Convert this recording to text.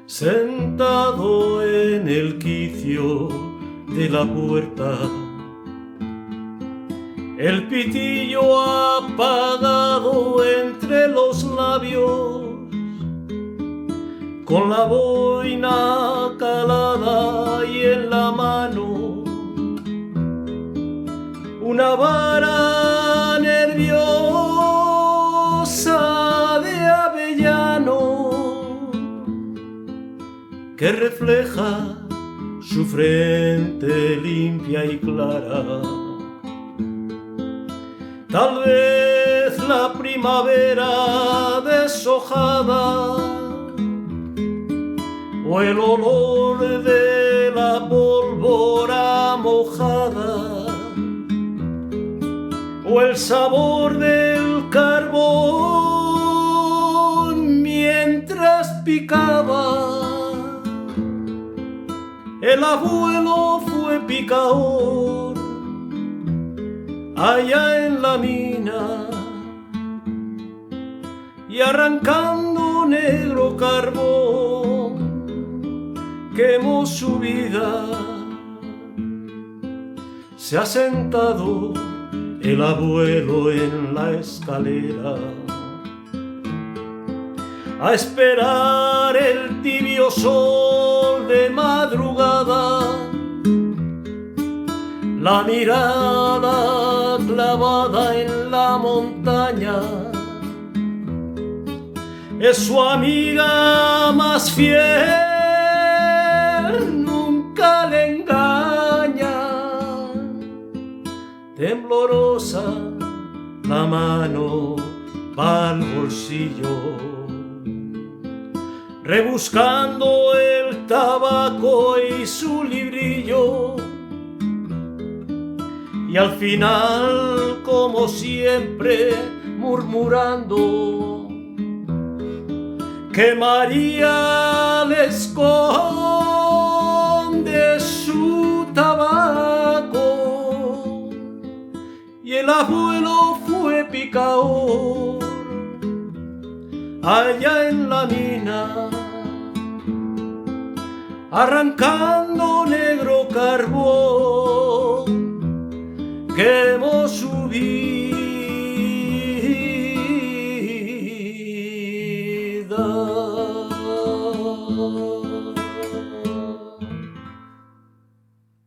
Sentado en el quicio de la puerta, el pitillo apagado entre los labios, con la boina calada y en la mano una vara nerviosa de avellano que refleja su frente limpia y clara. Tal vez la primavera deshojada, o el olor de la pólvora mojada, o el sabor del carbón mientras picaba. El abuelo fue picador allá en la mina, y arrancando negro carbón quemó su vida. Se ha sentado el abuelo en la escalera a esperar el tibio sol de madrugada, la mirada clavada en la montaña es su amiga más fiel, nunca le engaña. Temblorosa la mano pa'l bolsillo, rebuscando el tabaco y su librillo, y al final, como siempre, murmurando que María le esconde su tabaco, y el abuelo fue picador allá en la mina, arrancando negro carbón quemó